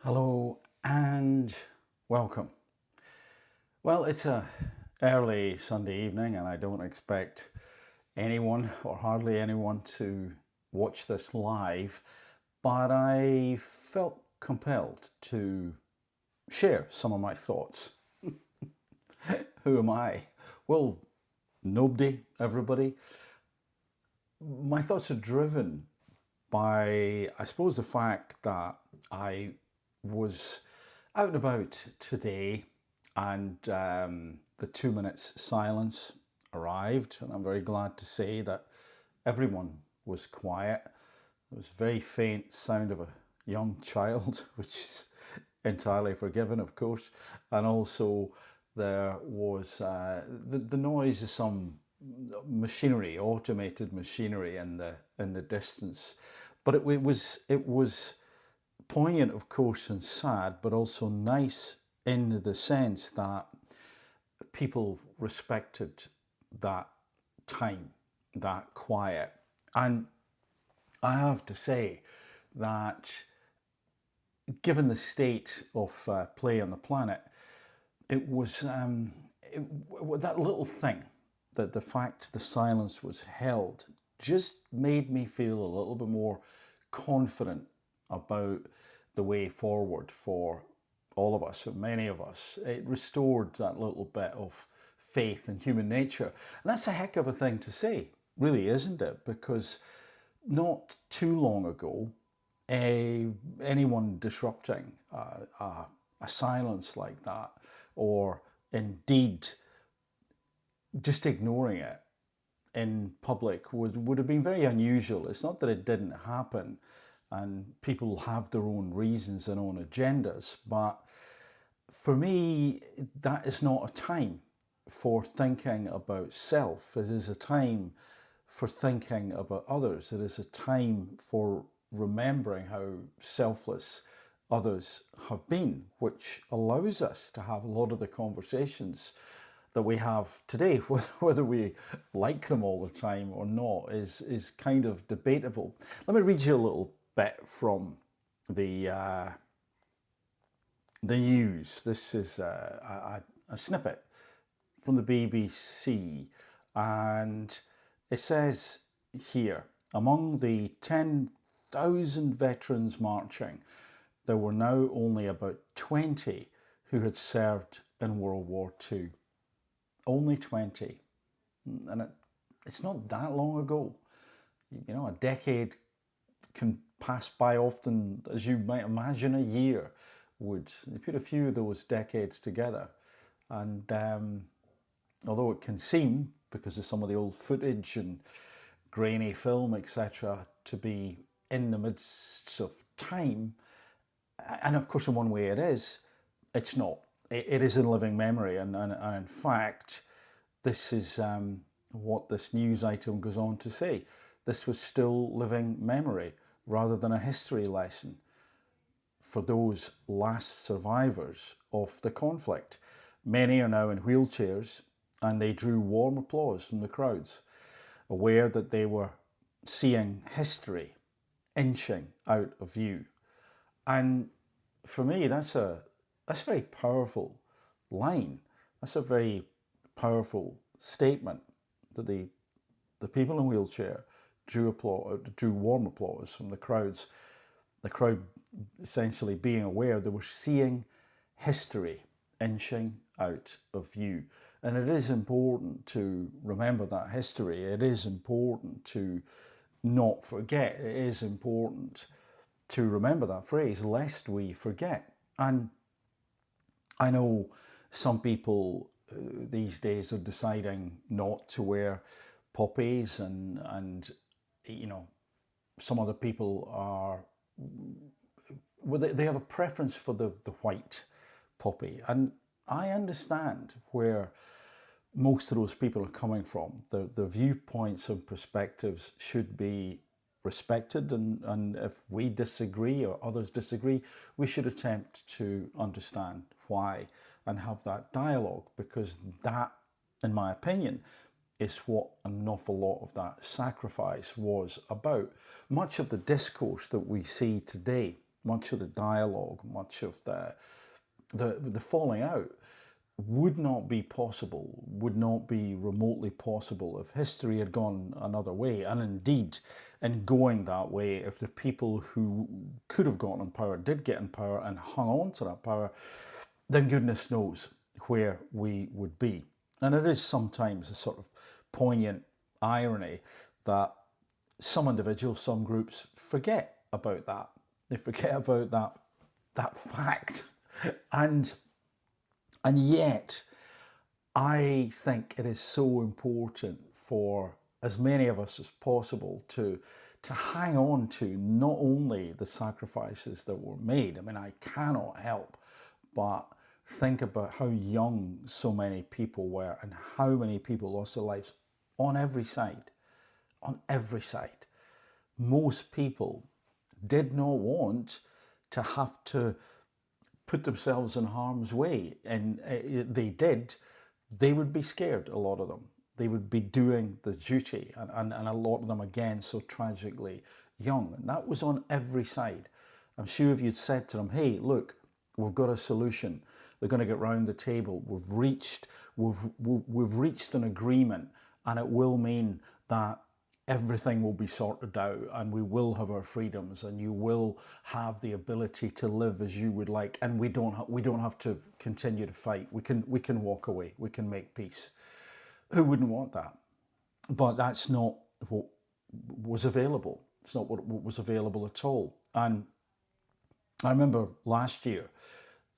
Hello and welcome. Well, it's a early Sunday evening and I don't expect anyone or hardly anyone to watch this live, but I felt compelled to share some of my thoughts. Who am I? Well, nobody, everybody. My thoughts are driven by, I suppose, the fact that I was out and about today and the 2 minutes silence arrived, and I'm very glad to say that everyone was quiet. There was a very faint sound of a young child, which is entirely forgiven, of course, and also there was the noise of some machinery, automated machinery in the distance. But it was poignant, of course, and sad, but also nice in the sense that people respected that time, that quiet. And I have to say that given the state of play on the planet, it was that little thing, that the fact the silence was held, just made me feel a little bit more confident about the way forward for all of us, or many of us. It restored that little bit of faith in human nature. And that's a heck of a thing to say, really, isn't it? Because not too long ago, anyone disrupting a silence like that, or indeed just ignoring it in public, would have been very unusual. It's not that it didn't happen, and people have their own reasons and own agendas, but for me, that is not a time for thinking about self. It is a time for thinking about others. It is a time for remembering how selfless others have been, which allows us to have a lot of the conversations that we have today. Whether we like them all the time or not is kind of debatable. Let me read you a little bit from the news. This is a snippet from the BBC, and it says here, among the 10,000 veterans marching, there were now only about 20 who had served in World War II. Only 20. And it's not that long ago. You know, a decade can pass by often, as you might imagine a year would. You put a few of those decades together, and although it can seem, because of some of the old footage and grainy film, etc., to be in the midst of time, and of course in one way it is, it's not. It is in living memory, and in fact, this is what this news item goes on to say. This was still living memory rather than a history lesson for those last survivors of the conflict. Many are now in wheelchairs, and they drew warm applause from the crowds, aware that they were seeing history inching out of view. And for me, that's a very powerful line. That's a very powerful statement, that the people in wheelchair drew warm applause from the crowds. The crowd essentially being aware they were seeing history inching out of view. And it is important to remember that history. It is important to not forget. It is important to remember that phrase, lest we forget. And I know some people these days are deciding not to wear poppies, and you know, some other people are, well, they have a preference for the white poppy, and I understand where most of those people are coming from. Their viewpoints and perspectives should be respected, and if we disagree or others disagree, we should attempt to understand why and have that dialogue, because that, in my opinion, is what an awful lot of that sacrifice was about. Much of the discourse that we see today much of the dialogue, much of the falling out would not be possible, would not be remotely possible if history had gone another way. And indeed, in going that way, if the people who could have gotten in power did get in power and hung on to that power, then goodness knows where we would be. And it is sometimes a sort of poignant irony that some individuals, some groups forget about that. They forget about that fact. And yet, I think it is so important for as many of us as possible to hang on to not only the sacrifices that were made. I mean, I cannot help but think about how young so many people were and how many people lost their lives on every side. On every side. Most people did not want to have to put themselves in harm's way, and they did, they would be scared, a lot of them. They would be doing the duty, and a lot of them, again, so tragically young. And that was on every side. I'm sure if you'd said to them, hey, look, we've got a solution. They're going to get round the table. We've reached an agreement, and it will mean that everything will be sorted out and we will have our freedoms and you will have the ability to live as you would like, and we don't have to continue to fight. We can walk away. We can make peace. Who wouldn't want that? But that's not what was available. It's not what was available at all. And I remember last year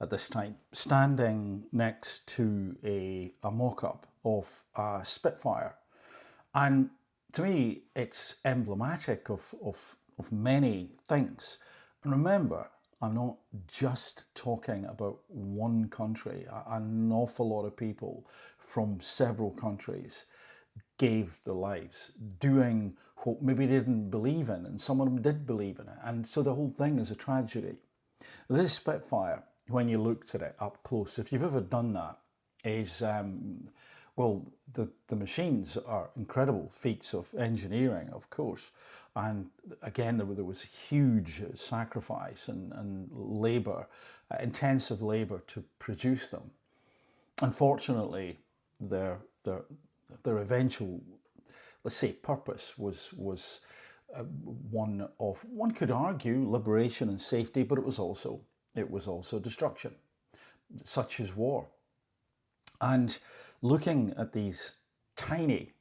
at this time standing next to a mock-up of a Spitfire, and to me, it's emblematic of many things. And remember, I'm not just talking about one country. An awful lot of people from several countries gave their lives doing what maybe they didn't believe in, and some of them did believe in it. And so the whole thing is a tragedy. This Spitfire, when you looked at it up close, if you've ever done that, is well, the machines are incredible feats of engineering, of course. And again, there was huge sacrifice and labour, intensive labour to produce them. Unfortunately, their eventual, let's say, purpose was one of, one could argue, liberation and safety, but it was also destruction. Such is war. And looking at these tiny,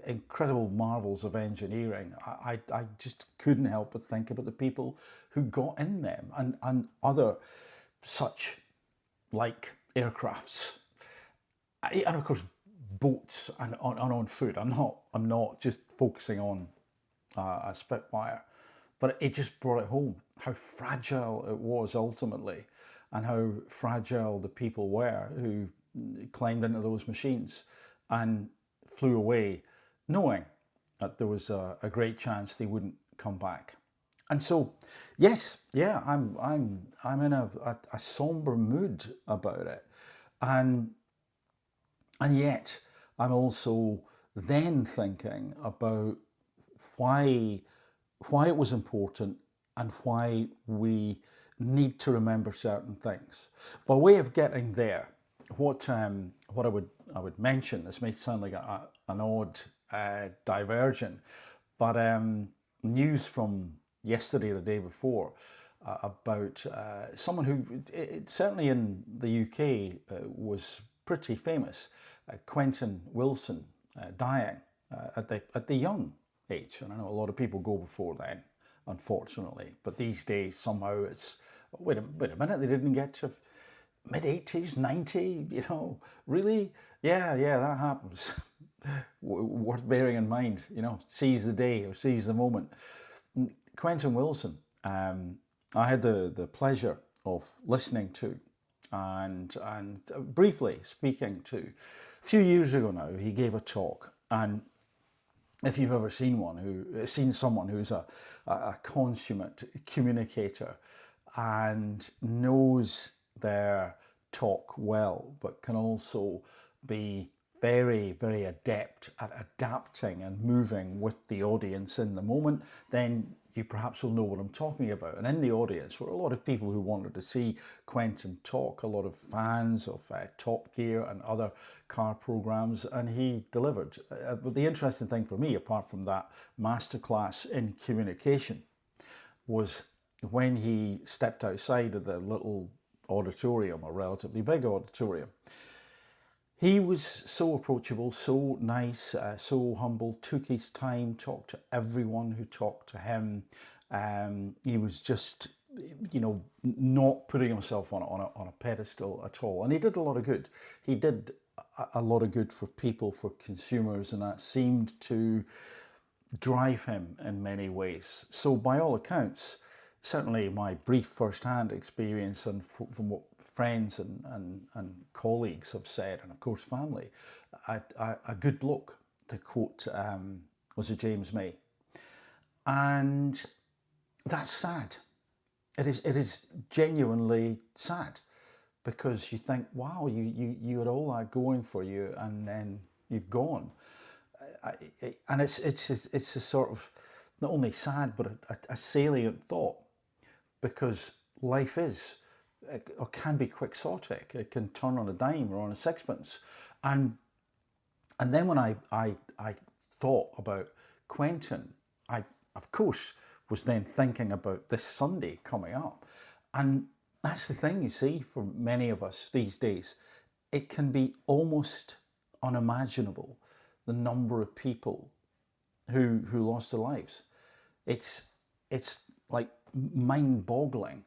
incredible marvels of engineering, I just couldn't help but think about the people who got in them and other such like aircrafts, and of course boats and on foot. I'm not just focusing on a Spitfire, but it just brought it home how fragile it was ultimately, and how fragile the people were who climbed into those machines and flew away knowing that there was a great chance they wouldn't come back. And so, yes, yeah, I'm in a somber mood about it, and yet I'm also then thinking about why it was important and why we need to remember certain things. By way of getting there, what I would mention, this may sound like an odd diversion, but news from yesterday, the day before, about someone who certainly in the UK was pretty famous, Quentin Wilson, dying at the young age. And I know a lot of people go before then, unfortunately, but these days somehow it's, wait a minute, they didn't get to mid-80s, 90, really? Yeah, that happens. Worth bearing in mind, seize the day or seize the moment. Quentin Wilson, I had the pleasure of listening to and briefly speaking to. A few years ago now, he gave a talk, and if you've ever seen someone who's a consummate communicator and knows their talk well, but can also be very, very adept at adapting and moving with the audience in the moment, then you perhaps will know what I'm talking about. And in the audience were a lot of people who wanted to see Quentin talk, a lot of fans of Top Gear and other car programs, and he delivered. But the interesting thing for me, apart from that masterclass in communication, was when he stepped outside of the little auditorium, a relatively big auditorium. He was so approachable, so nice, so humble, took his time, talked to everyone who talked to him. He was just, not putting himself on a pedestal at all. And he did a lot of good. He did a lot of good for people, for consumers, and that seemed to drive him in many ways. So by all accounts, certainly my brief first-hand experience and from what friends and colleagues have said, and of course family, a good bloke, to quote, was it James May. And that's sad. It is genuinely sad, because you think, wow, you had all that going for you, and then you've gone. And it's a sort of not only sad, but a salient thought, because life is, or can be, quixotic. It can turn on a dime or on a sixpence. And then when I thought about Quentin, I of course was then thinking about this Sunday coming up. And that's the thing, you see, for many of us these days, it can be almost unimaginable, the number of people who lost their lives. It's like mind-boggling.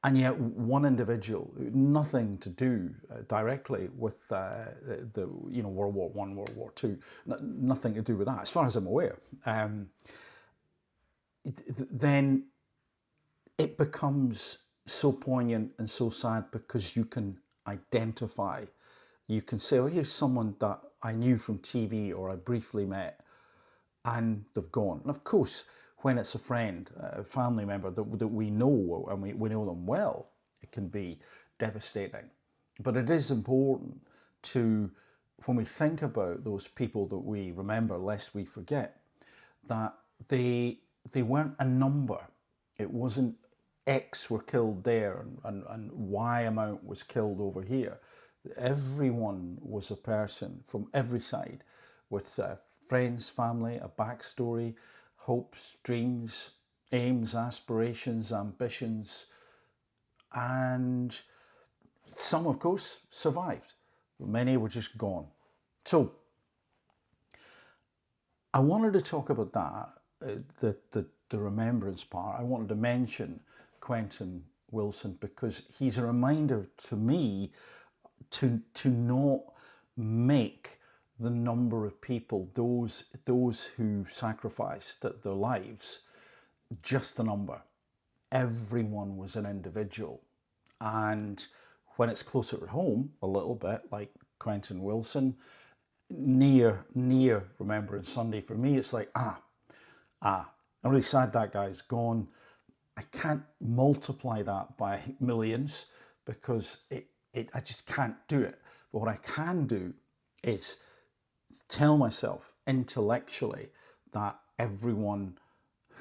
And yet one individual, nothing to do directly with the World War I, World War II, nothing to do with that, as far as I'm aware, then it becomes so poignant and so sad, because you can identify. You can say, oh, here's someone that I knew from TV or I briefly met, and they've gone. And of course, when it's a friend, a family member that we know, and we know them well, it can be devastating. But it is important to, when we think about those people that we remember, lest we forget, that they weren't a number. It wasn't X were killed there and Y amount was killed over here. Everyone was a person from every side, with friends, family, a backstory, hopes, dreams, aims, aspirations, ambitions, and some, of course, survived. Many were just gone. So I wanted to talk about that, the remembrance part. I wanted to mention Quentin Wilson, because he's a reminder to me to not make the number of people, those who sacrificed their lives, just a number. Everyone was an individual. And when it's closer to home, a little bit, like Quentin Wilson, near Remembrance Sunday, for me, it's like, I'm really sad that guy's gone. I can't multiply that by millions, because I just can't do it. But what I can do is tell myself intellectually that everyone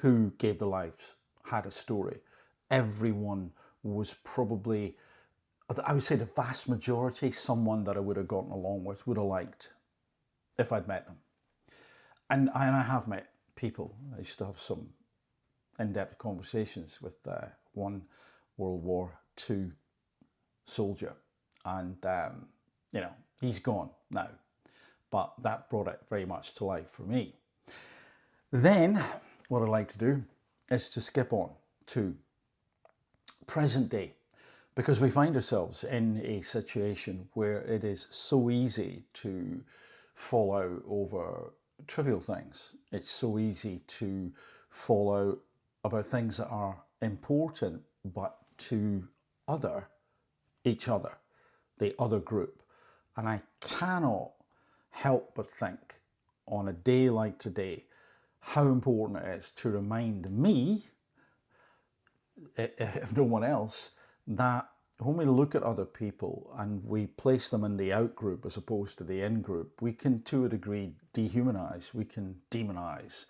who gave their lives had a story. Everyone was probably, I would say the vast majority, someone that I would have gotten along with, would have liked, if I'd met them. And I have met people. I used to have some in-depth conversations with one World War II soldier, and he's gone now, but that brought it very much to life for me. Then what I'd like to do is to skip on to present day, because we find ourselves in a situation where it is so easy to fall out over trivial things. It's so easy to fall out about things that are important, but to each other, the other group. And I cannot help but think, on a day like today, how important it is to remind me, if no one else, that when we look at other people and we place them in the out group as opposed to the in group, we can, to a degree, dehumanize, we can demonize,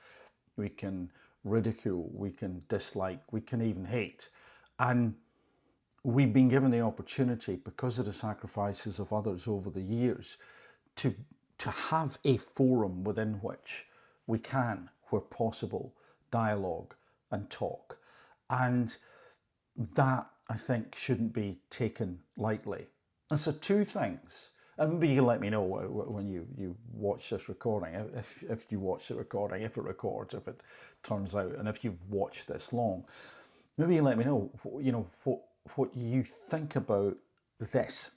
we can ridicule, we can dislike, we can even hate. And we've been given the opportunity, because of the sacrifices of others over the years, to have a forum within which we can, where possible, dialogue and talk. And that, I think, shouldn't be taken lightly. And so two things, and maybe you can let me know when you watch this recording, if you watch the recording, if it records, if it turns out, and if you've watched this long, maybe you let me know, what you think about this,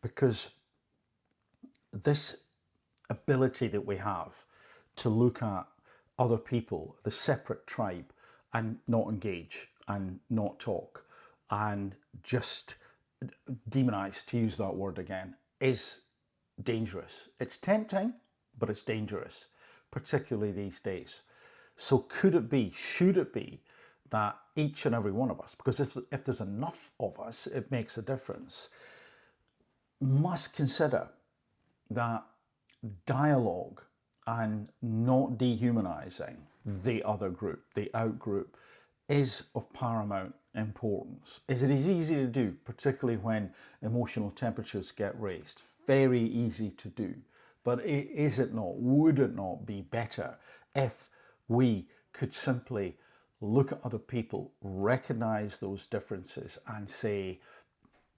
because this ability that we have to look at other people, the separate tribe, and not engage and not talk and just demonize, to use that word again, is dangerous. It's tempting, but it's dangerous, particularly these days. So could it be, should it be, that each and every one of us, because if there's enough of us, it makes a difference, must consider that dialogue and not dehumanizing the other group, the out group, is of paramount importance. It is easy to do, particularly when emotional temperatures get raised. Very easy to do. But is it not, would it not be better if we could simply look at other people, recognize those differences, and say,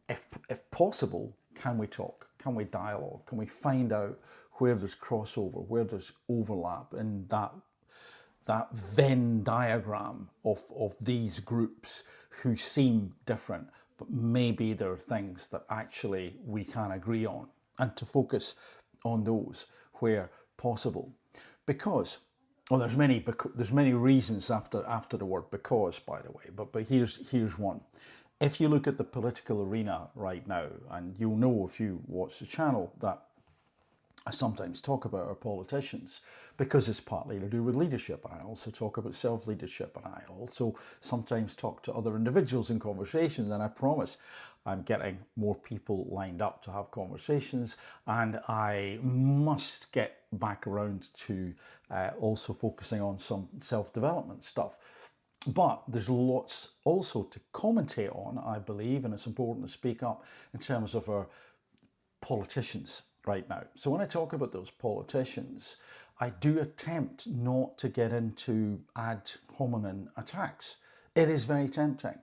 if possible, can we talk? Can we dialogue? Can we find out where there's crossover, where there's overlap in that Venn diagram of these groups who seem different, but maybe there are things that actually we can agree on, and to focus on those where possible. Because, well, there's many reasons after the word because, by the way, but here's one. If you look at the political arena right now, and you'll know if you watch the channel that I sometimes talk about our politicians, because it's partly to do with leadership. I also talk about self-leadership, and I also sometimes talk to other individuals in conversations, and I promise I'm getting more people lined up to have conversations, and I must get back around to also focusing on some self-development stuff. But there's lots also to commentate on, I believe, and it's important to speak up in terms of our politicians right now. So when I talk about those politicians, I do attempt not to get into ad hominem attacks. It is very tempting.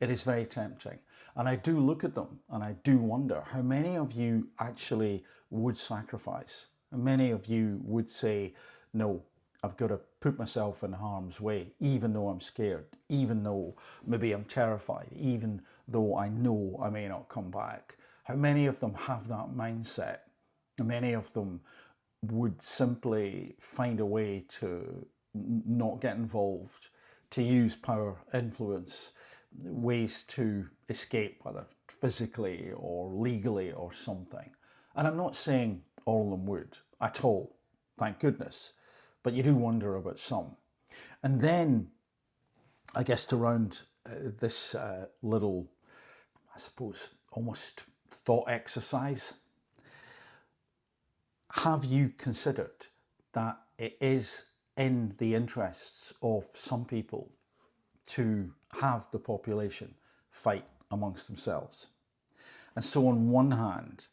It is very tempting. And I do look at them and I do wonder how many of you actually would sacrifice. And many of you would say, no, I've got to put myself in harm's way, even though I'm scared, even though maybe I'm terrified, even though I know I may not come back. How many of them have that mindset? Many of them would simply find a way to not get involved, to use power, influence, ways to escape, whether physically or legally or something. And I'm not saying all of them would at all, thank goodness, but you do wonder about some. And then, I guess, to round this little, I suppose, almost thought exercise, have you considered that it is in the interests of some people to have the population fight amongst themselves? And so on one hand,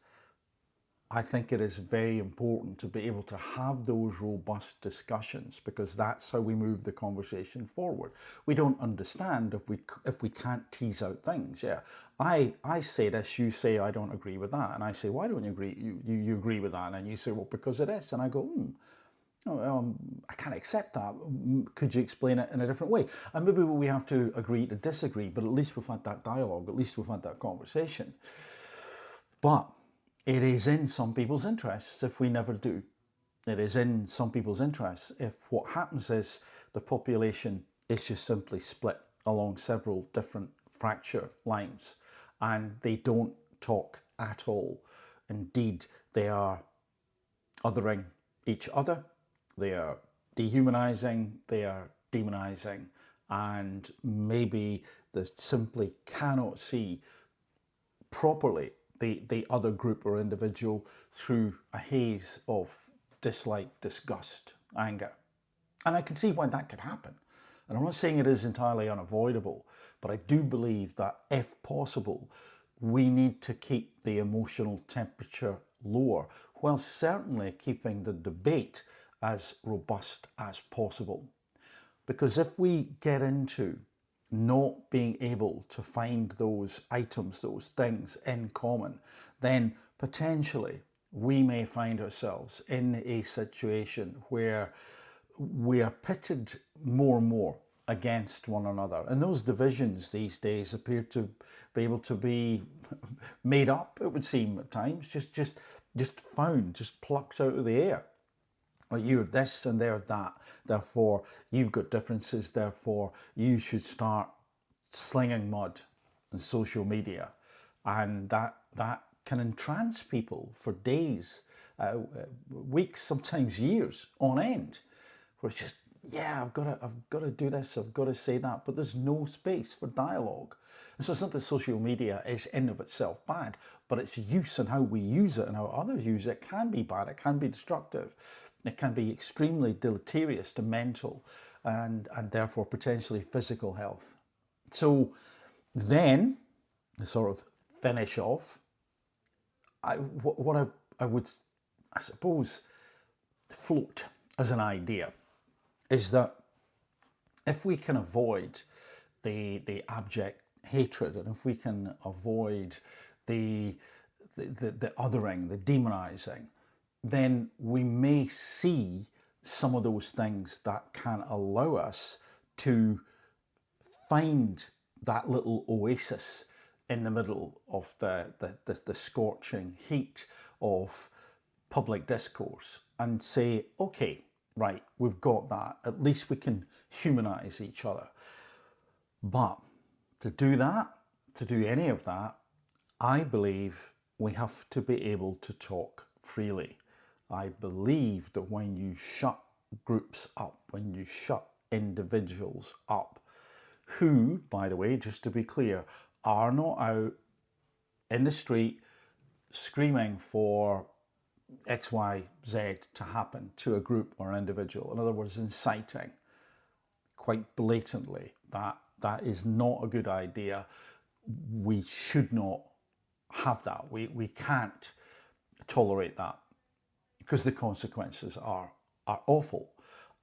I think it is very important to be able to have those robust discussions, because that's how we move the conversation forward. We don't understand if we can't tease out things. Yeah, I say this, you say I don't agree with that, and I say, why don't you agree? You agree with that, and you say, well, because it is, and I go, I can't accept that. Could you explain it in a different way? And maybe we have to agree to disagree, but at least we've had that dialogue, at least we've had that conversation. But it is in some people's interests if we never do. It is in some people's interests if what happens is the population is just simply split along several different fracture lines and they don't talk at all. Indeed, they are othering each other, they are dehumanizing, they are demonizing, and maybe they simply cannot see properly the other group or individual through a haze of dislike, disgust, anger. And I can see why that could happen. And I'm not saying it is entirely unavoidable, but I do believe that if possible, we need to keep the emotional temperature lower, while certainly keeping the debate as robust as possible. Because if we get into not being able to find those items, those things in common, then potentially we may find ourselves in a situation where we are pitted more and more against one another. And those divisions these days appear to be able to be made up, it would seem at times, just found, just plucked out of the air. Like, you're this and they're that, therefore you've got differences, therefore you should start slinging mud on social media. And that can entrance people for days, weeks, sometimes years on end, where it's just, yeah, I've got to do this, I've got to say that, but there's no space for dialogue. And so it's not that social media is in of itself bad, but its use and how we use it and how others use it can be bad, it can be destructive. It can be extremely deleterious to mental and therefore potentially physical health. So then, to sort of finish off, what I would, I suppose, float as an idea is that if we can avoid the abject hatred, and if we can avoid the othering, the demonizing, then we may see some of those things that can allow us to find that little oasis in the middle of the scorching heat of public discourse and say, okay, right, we've got that. At least we can humanize each other. But to do that, to do any of that, I believe we have to be able to talk freely. I believe that when you shut groups up, when you shut individuals up, who, by the way, just to be clear, are not out in the street screaming for X, Y, Z to happen to a group or an individual. In other words, inciting quite blatantly. That is not a good idea. We should not have that. We can't tolerate that, because the consequences are awful.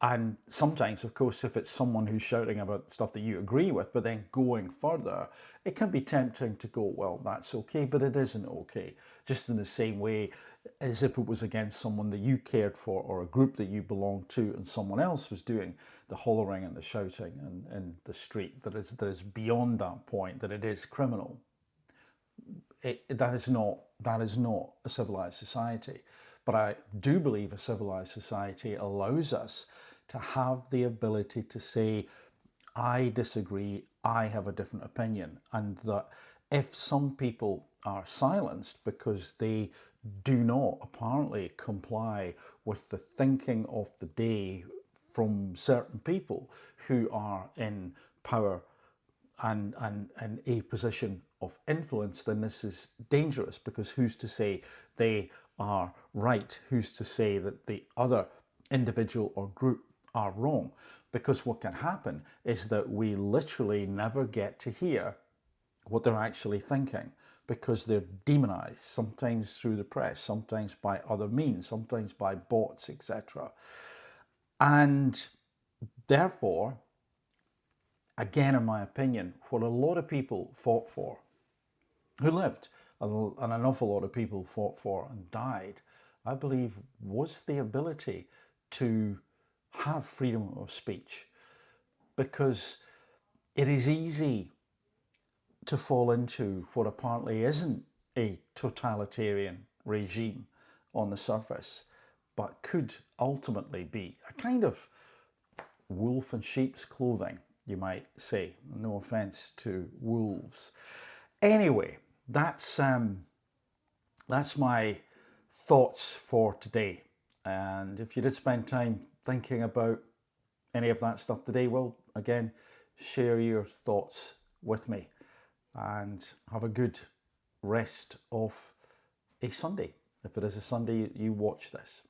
And sometimes, of course, if it's someone who's shouting about stuff that you agree with, but then going further, it can be tempting to go, well, that's okay, but it isn't okay. Just in the same way as if it was against someone that you cared for or a group that you belonged to, and someone else was doing the hollering and the shouting in the street, that is beyond that point, that it is criminal. That is not a civilized society. But I do believe a civilized society allows us to have the ability to say, I disagree, I have a different opinion. And that if some people are silenced because they do not apparently comply with the thinking of the day from certain people who are in power and a position of influence, then this is dangerous, because who's to say they are right? Who's to say that the other individual or group are wrong? Because what can happen is that we literally never get to hear what they're actually thinking, because they're demonized, sometimes through the press, sometimes by other means, sometimes by bots, etc. And therefore, again, in my opinion, what a lot of people fought for, who lived, and an awful lot of people fought for and died, I believe, was the ability to have freedom of speech. Because it is easy to fall into what apparently isn't a totalitarian regime on the surface, but could ultimately be a kind of wolf in sheep's clothing, you might say. No offense to wolves. Anyway, that's my thoughts for today. And if you did spend time thinking about any of that stuff today, well, again, share your thoughts with me, and have a good rest of a Sunday, if it is a Sunday you watch this.